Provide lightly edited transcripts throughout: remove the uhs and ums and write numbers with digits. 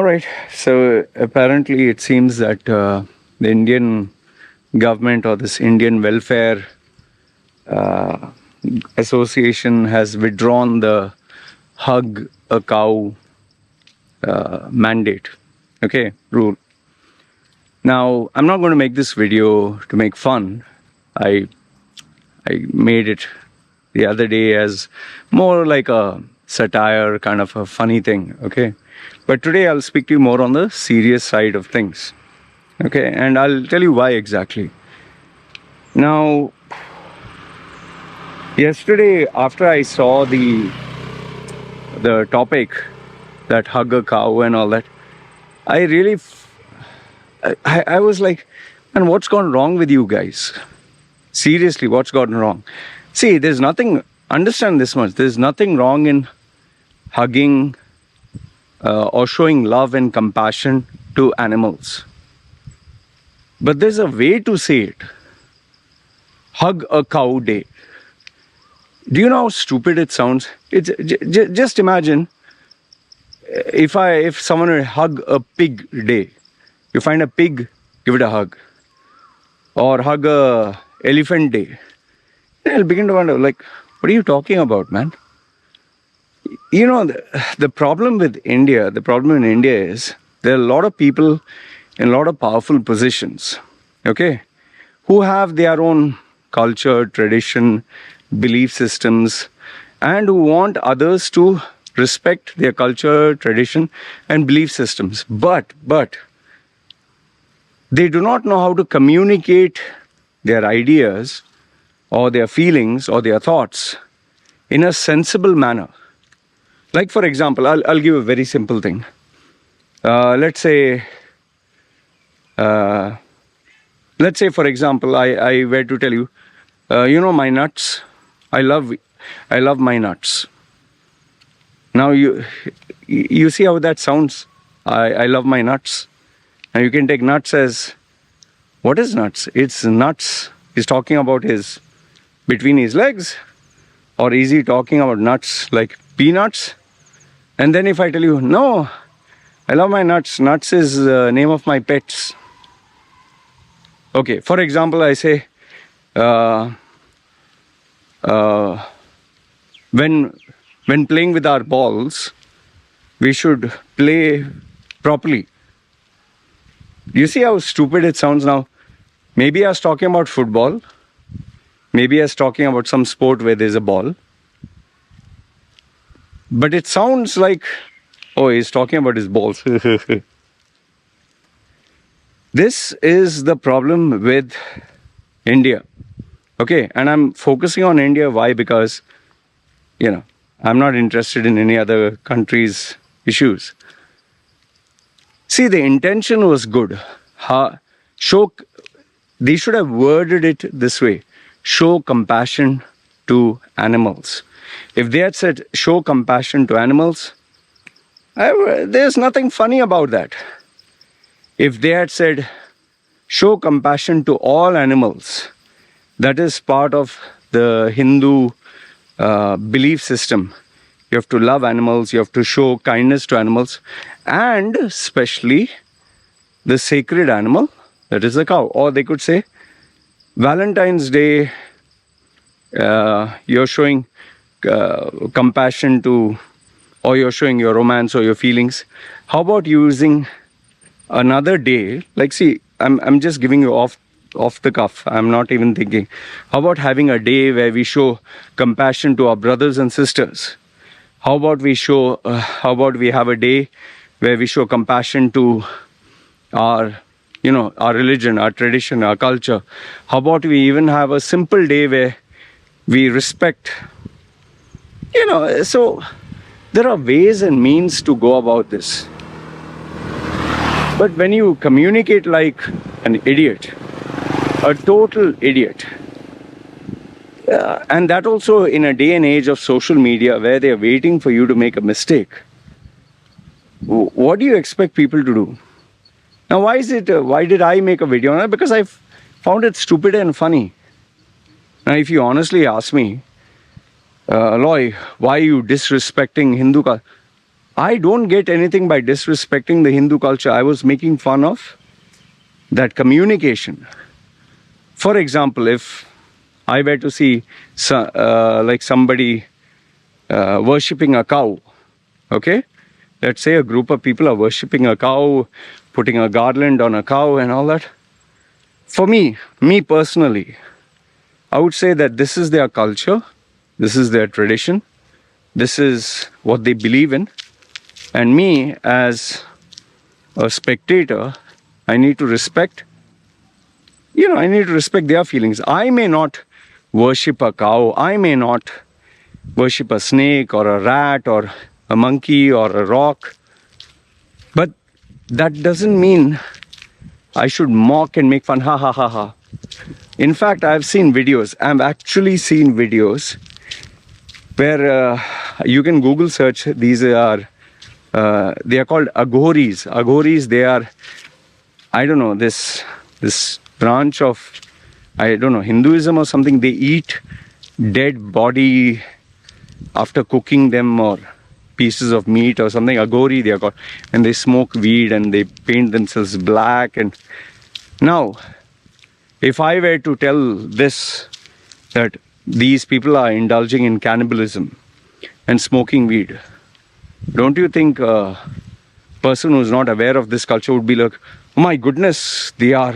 right. So apparently it seems that the Indian government or this Indian welfare association has withdrawn the hug a cow mandate, okay, rule. Now, I'm not going to make this video to make fun. I made it the other day as more like a satire, kind of a funny thing, okay? But today I'll speak to you more on the serious side of things, okay? And I'll tell you why exactly. Now, yesterday after I saw the topic, that hug a cow and all that, I really, I was like, man, what's gone wrong with you guys? Seriously, what's gone wrong? See, there's nothing, understand this much, there's nothing wrong in hugging or showing love and compassion to animals. But there's a way to say it. Hug a cow day. Do you know how stupid it sounds? It's just imagine if someone would hug a pig day. You find a pig, give it a hug. Or hug a elephant day. I'll begin to wonder, like, what are you talking about, man? You know, the problem with India, the problem in India is there are a lot of people in a lot of powerful positions, okay, who have their own culture, tradition, belief systems, and who want others to respect their culture, tradition, and belief systems. But they do not know how to communicate their ideas or their feelings or their thoughts in a sensible manner. Like, for example, I'll give a very simple thing. Let's say, for example, I were to tell you, you know, my nuts, I love my nuts. Now you see how that sounds. I love my nuts. And you can take nuts as, what is nuts? It's nuts. He's talking about his, between his legs. Or is he talking about nuts like peanuts? And then if I tell you, no, I love my nuts. Nuts is the name of my pets. Okay, for example, I say, when playing with our balls, we should play properly. You see how stupid it sounds now? Maybe I was talking about football. Maybe I was talking about some sport where there's a ball. But it sounds like, oh, he's talking about his balls. This is the problem with India. Okay, and I'm focusing on India. Why? Because, you know, I'm not interested in any other country's issues. See, the intention was good. They should have worded it this way. Show compassion to animals. If they had said, show compassion to animals, there's nothing funny about that. If they had said, show compassion to all animals, that is part of the Hindu belief system. You have to love animals, you have to show kindness to animals, and especially the sacred animal, that is the cow. Or they could say, Valentine's Day, you're showing compassion to, or you're showing your romance or your feelings. How about using another day? Like, see, I'm just giving you off the cuff. I'm not even thinking. How about having a day where we show compassion to our brothers and sisters? How about we have a day where we show compassion to our, you know, our religion, our tradition, our culture? How about we even have a simple day where we respect, you know? So there are ways and means to go about this. But when you communicate like an idiot, a total idiot, and that also in a day and age of social media where they are waiting for you to make a mistake, what do you expect people to do? Now, why did I make a video on it? Because I found it stupid and funny. Now, if you honestly ask me, Loy, why are you disrespecting Hindu culture? I don't get anything by disrespecting the Hindu culture. I was making fun of that communication. For example, if I were to see like somebody worshipping a cow, okay? Let's say a group of people are worshipping a cow, putting a garland on a cow and all that. For me personally, I would say that this is their culture, this is their tradition, this is what they believe in. And me, as a spectator, I need to respect, I need to respect their feelings. I may not worship a cow, I may not worship a snake or a rat or a monkey or a rock, but that doesn't mean I should mock and make fun, ha ha ha ha. In fact, I've actually seen videos where you can Google search. These are they are called aghoris. Aghoris, they are, I don't know, this branch of, I don't know, Hinduism or something. They eat dead body after cooking them, or pieces of meat or something. Aghori they are called. And they smoke weed and they paint themselves black. And now, if I were to tell this, that these people are indulging in cannibalism and smoking weed, don't you think a person who's not aware of this culture would be like, oh my goodness, they are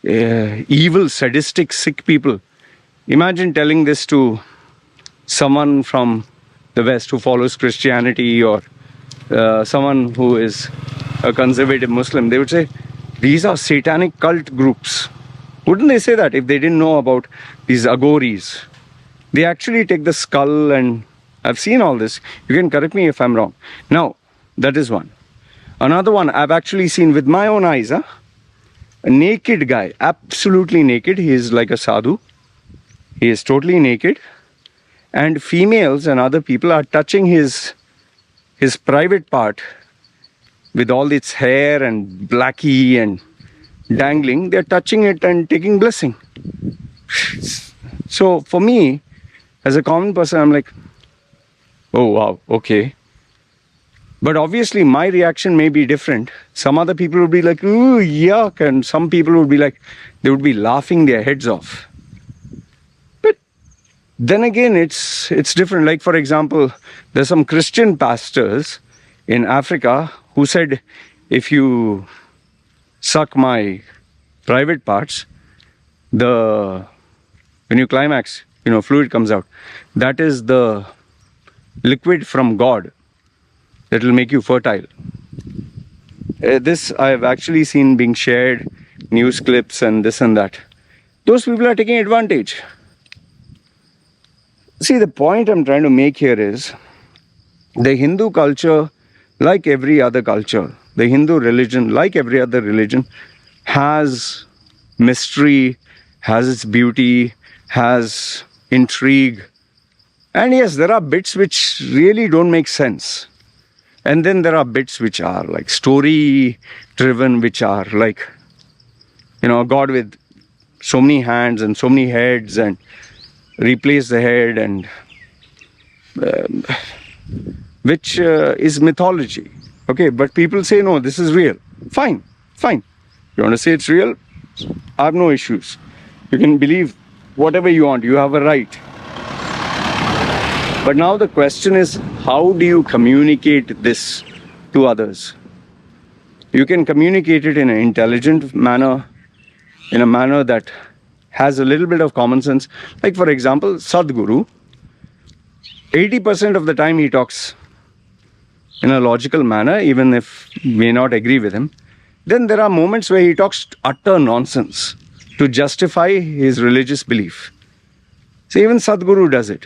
evil, sadistic, sick people? Imagine telling this to someone from the West who follows Christianity, or someone who is a conservative Muslim. They would say, these are satanic cult groups. Wouldn't they say that if they didn't know about these aghoris? They actually take the skull, and I've seen all this. You can correct me if I'm wrong. Now, that is one. Another one I've actually seen with my own eyes. A naked guy, absolutely naked. He is like a sadhu. He is totally naked. And females and other people are touching his private part with all its hair and blacky and dangling. They're touching it and taking blessing. So for me, as a common person, I'm like, oh wow, okay. But obviously my reaction may be different. Some other people would be like, ooh, yuck. And some people would be like, they would be laughing their heads off. But then again, it's different. Like, for example, there's some Christian pastors in Africa who said, if you suck my private parts, when you climax, fluid comes out. That is the liquid from God that will make you fertile. This I've actually seen being shared, news clips and this and that. Those people are taking advantage. See, the point I'm trying to make here is, the Hindu culture, like every other culture, the Hindu religion, like every other religion, has mystery, has its beauty, has intrigue. And yes, there are bits which really don't make sense. And then there are bits which are like story driven, which are like, a god with so many hands and so many heads, and replace the head, and which is mythology. Okay, but people say, no, this is real. Fine. You want to say it's real? I have no issues. You can believe whatever you want. You have a right. But now the question is, how do you communicate this to others? You can communicate it in an intelligent manner, in a manner that has a little bit of common sense. Like, for example, Sadhguru, 80% of the time he talks in a logical manner, even if we may not agree with him. Then there are moments where he talks utter nonsense to justify his religious belief. So even Sadhguru does it.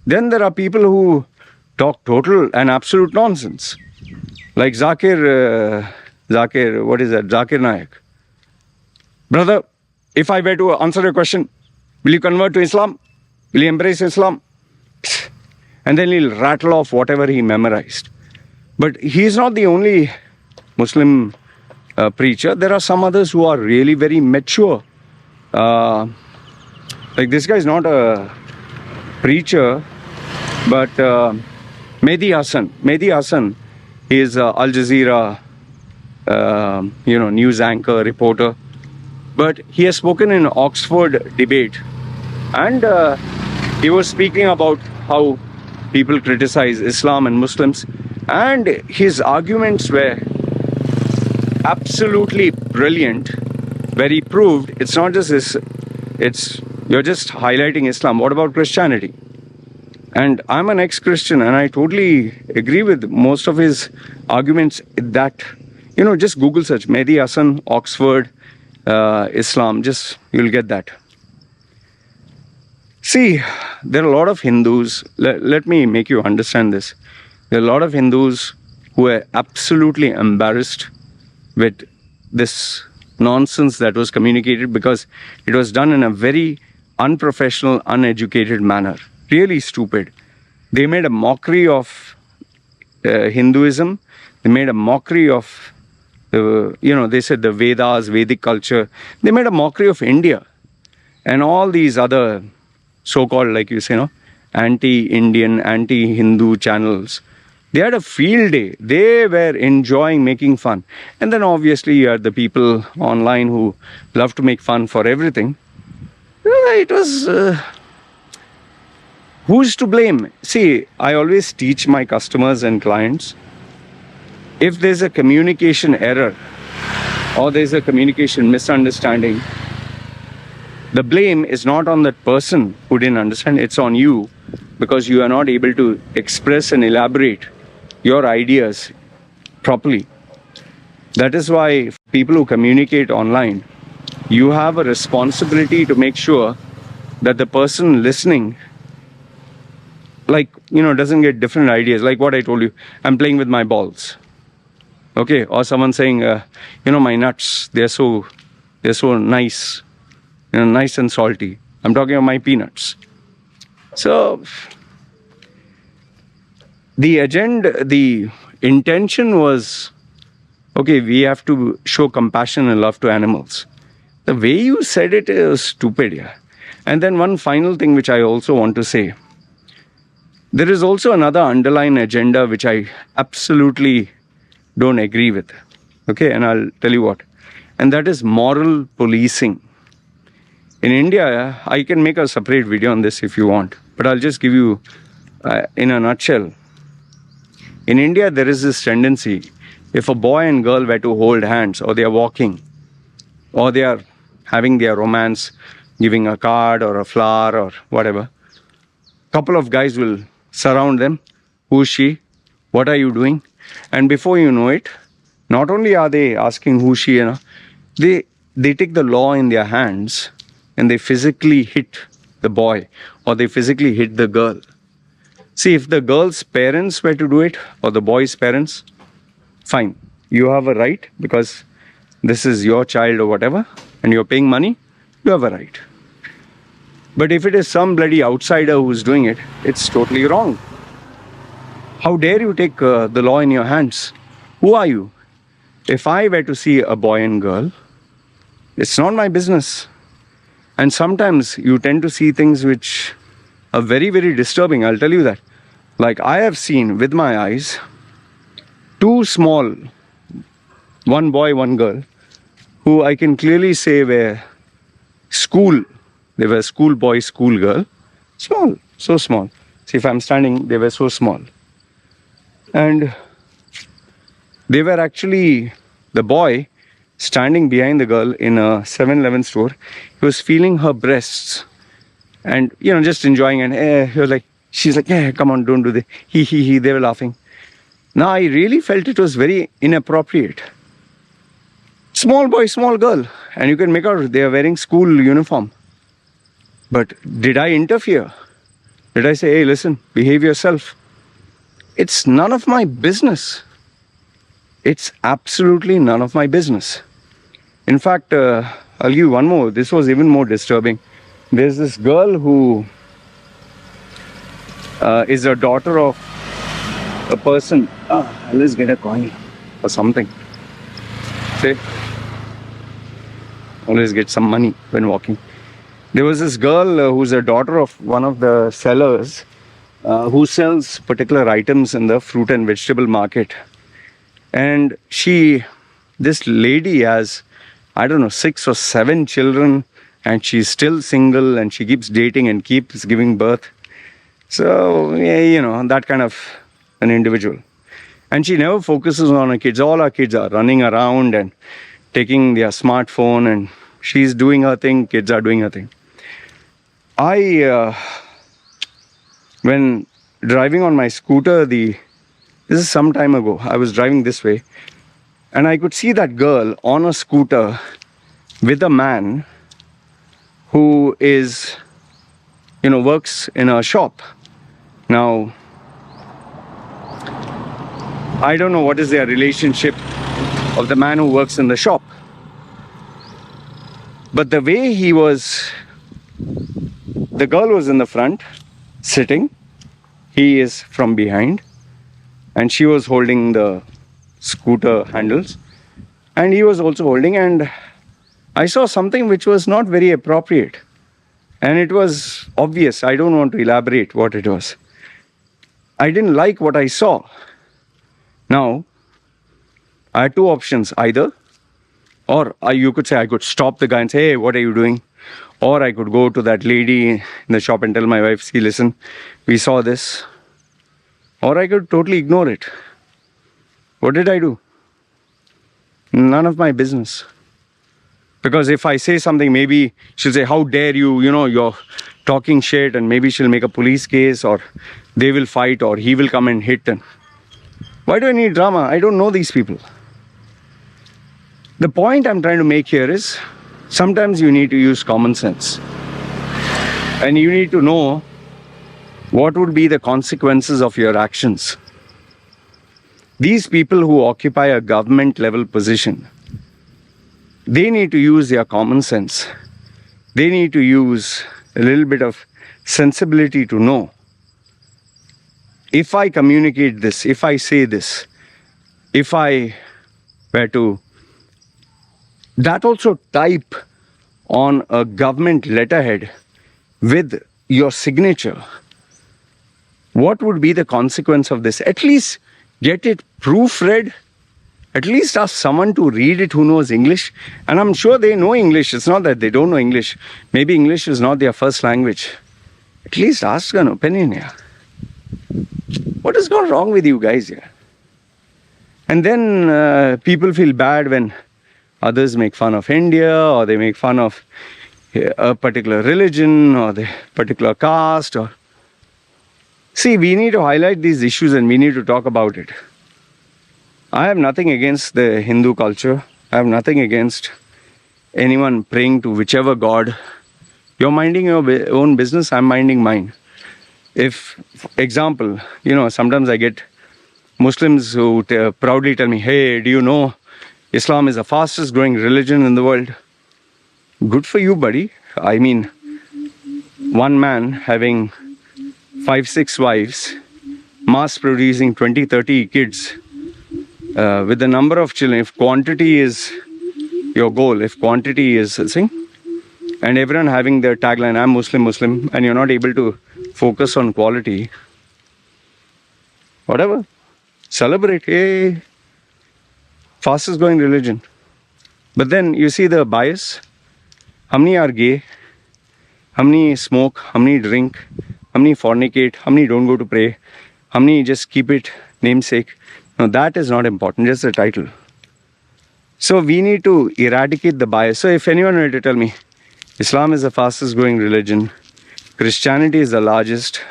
Then there are people who talk total and absolute nonsense. Like Zakir Naik. Brother, if I were to answer your question, will you convert to Islam? Will you embrace Islam? And then he'll rattle off whatever he memorized. But he's not the only Muslim preacher. There are some others who are really very mature. Like this guy is not a preacher, but Mehdi Hassan. Mehdi Hassan He is a Al Jazeera, news anchor, reporter. But he has spoken in Oxford debate, and he was speaking about how people criticize Islam and Muslims, and his arguments were absolutely brilliant, where he proved it's not just this, it's you're just highlighting Islam. What about Christianity? And I'm an ex-Christian, and I totally agree with most of his arguments. That, just Google search Mehdi Hasan, Oxford, Islam, just you'll get that. See, there are a lot of Hindus, let me make you understand this. There are a lot of Hindus who are absolutely embarrassed with this nonsense that was communicated, because it was done in a very unprofessional, uneducated manner. Really stupid. They made a mockery of Hinduism. They made a mockery of, they said the Vedas, Vedic culture. They made a mockery of India and all these other so-called, like you say, anti-Indian, anti-Hindu channels. They had a field day. They were enjoying making fun. And then obviously you had the people online who love to make fun for everything. It was... who's to blame? See, I always teach my customers and clients, if there's a communication error or there's a communication misunderstanding, the blame is not on that person who didn't understand, it's on you, because you are not able to express and elaborate your ideas properly. That is why people who communicate online, you have a responsibility to make sure that the person listening, doesn't get different ideas. Like what I told you, I'm playing with my balls. Okay, or someone saying, my nuts, they're so nice, nice and salty. I'm talking about my peanuts. So, the intention was, okay, we have to show compassion and love to animals. The way you said it is stupid, yeah. And then one final thing which I also want to say. There is also another underlying agenda which I absolutely don't agree with. Okay, and I'll tell you what. And that is moral policing. In India, I can make a separate video on this if you want, but I'll just give you in a nutshell. In India, there is this tendency, if a boy and girl were to hold hands, or they are walking, or they are having their romance, giving a card or a flower or whatever, couple of guys will surround them. Who's she? What are you doing? And before you know it, not only are they asking who's she, they take the law in their hands and they physically hit the boy or they physically hit the girl. See, if the girl's parents were to do it, or the boy's parents, fine. You have a right, because this is your child or whatever, and you're paying money, you have a right. But if it is some bloody outsider who's doing it, it's totally wrong. How dare you take the law in your hands? Who are you? If I were to see a boy and girl, it's not my business. And sometimes you tend to see things which are very, very disturbing, I'll tell you that. Like I have seen with my eyes, two small, one boy, one girl, who I can clearly say were they were school boy, school girl, small, so small. See, if I'm standing, they were so small. And they were actually, the boy standing behind the girl in a 7-Eleven store, he was feeling her breasts and, just enjoying, and he was like, she's like, yeah, come on, don't do this. He, they were laughing. Now, I really felt it was very inappropriate. Small boy, small girl, and you can make out they are wearing school uniform. But did I interfere? Did I say, hey, listen, behave yourself? It's none of my business. It's absolutely none of my business. In fact, I'll give you one more. This was even more disturbing. There's this girl who is a daughter of a person. Let's get a coin or something. Say, always get some money when walking. There was this girl who's a daughter of one of the sellers who sells particular items in the fruit and vegetable market. And this lady has, I don't know, 6 or 7 children, and she's still single, and she keeps dating and keeps giving birth. So, yeah, that kind of an individual. And she never focuses on her kids. All her kids are running around and taking their smartphone, and she's doing her thing, kids are doing her thing. When driving on my scooter, this is some time ago, I was driving this way, and I could see that girl on a scooter with a man who is, works in a shop. Now, I don't know what is their relationship of the man who works in the shop. But the way the girl was in the front, sitting, he is from behind, and she was holding the scooter handles, and he was also holding, and I saw something which was not very appropriate, and it was obvious. I don't want to elaborate what it was. I didn't like what I saw. Now, I had 2 options, either, or you could say I could stop the guy and say, hey, what are you doing? Or I could go to that lady in the shop and tell my wife, see, listen, we saw this. Or I could totally ignore it. What did I do? None of my business. Because if I say something, maybe she'll say, how dare you, you're talking shit, and maybe she'll make a police case, or they will fight, or he will come and hit. And why do I need drama? I don't know these people. The point I'm trying to make here is, sometimes you need to use common sense. And you need to know what would be the consequences of your actions. These people who occupy a government level position, they need to use their common sense. They need to use a little bit of sensibility to know, if I communicate this, if I say this, if I were to that also type on a government letterhead with your signature, what would be the consequence of this? At least get it proofread. At least ask someone to read it who knows English. And I'm sure they know English. It's not that they don't know English. Maybe English is not their first language. At least ask an opinion here. What has gone wrong with you guys here? And then people feel bad when others make fun of India, or they make fun of a particular religion, or the particular caste. Or see, we need to highlight these issues, and we need to talk about it. I have nothing against the Hindu culture. I have nothing against anyone praying to whichever god. You're minding your own business, I'm minding mine. If, example, sometimes I get Muslims who proudly tell me, hey, do you know Islam is the fastest growing religion in the world? Good for you, buddy. I mean, one man having 5-6 wives, mass producing 20-30 kids, with the number of children, if quantity is your goal, if quantity is thing, and everyone having their tagline, I'm Muslim, and you're not able to focus on quality, whatever, celebrate, hey, fastest growing religion. But then you see the bias. How many are gay? How many smoke? How many drink? How many fornicate? How many don't go to pray? How many just keep it namesake? No, that is not important, just the title. So we need to eradicate the bias. So if anyone were to tell me, Islam is the fastest growing religion, Christianity is the largest.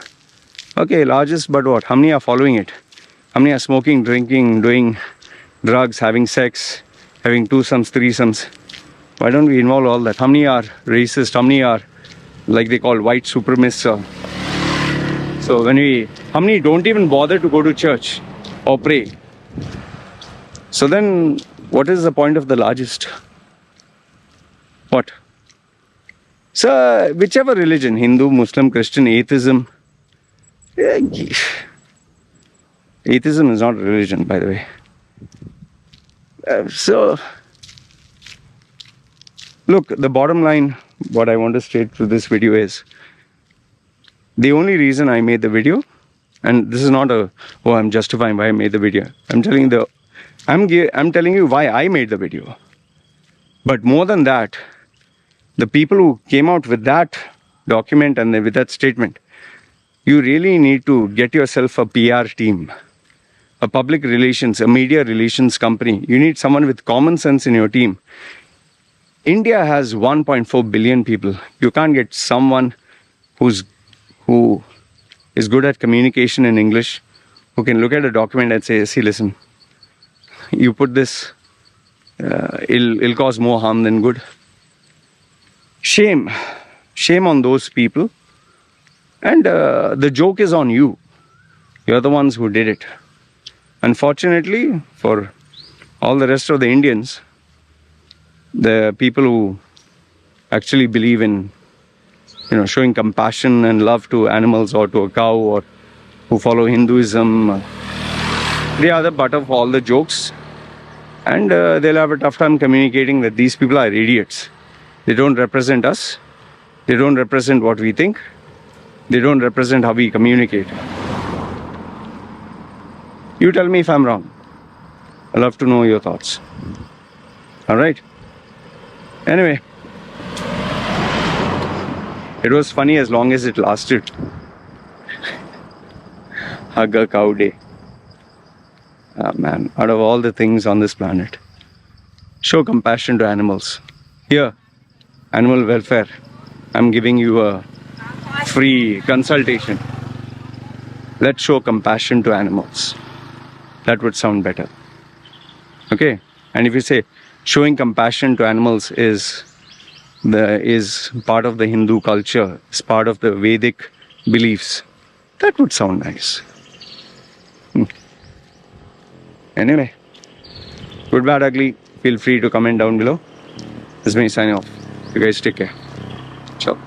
Okay, largest, but what? How many are following it? How many are smoking, drinking, doing drugs, having sex, having twosomes, threesomes? Why don't we involve all that? How many are racist? How many are, like they call, white supremacists? So how many don't even bother to go to church or pray? So then, what is the point of the largest? What? So, whichever religion, Hindu, Muslim, Christian, atheism. Atheism is not a religion, by the way. So, look, the bottom line, what I want to state through this video is, the only reason I made the video, and this is not I'm justifying why I made the video. I'm telling you the I'm telling you why I made the video. But more than that, the people who came out with that document and with that statement, you really need to get yourself a PR team, a public relations, a media relations company. You need someone with common sense in your team. India has 1.4 billion people. You can't get someone who is good at communication in English, who can look at a document and say, see, listen, you put this, it'll cause more harm than good. Shame on those people. And the joke is on you. You're the ones who did it. Unfortunately, for all the rest of the Indians, the people who actually believe in, showing compassion and love to animals or to a cow, or who follow Hinduism, they are the butt of all the jokes. And they'll have a tough time communicating that these people are idiots. They don't represent us. They don't represent what we think. They don't represent how we communicate. You tell me if I'm wrong. I'd love to know your thoughts. All right. Anyway, it was funny as long as it lasted. Hug a cow day. Ah, man, out of all the things on this planet, show compassion to animals. Here, animal welfare. I'm giving you a free consultation. Let's show compassion to animals. That would sound better. Okay? And if you say showing compassion to animals is part of the Hindu culture, is part of the Vedic beliefs, that would sound nice. Anyway, good, bad, ugly, feel free to comment down below. This is me signing off. You guys take care. Ciao.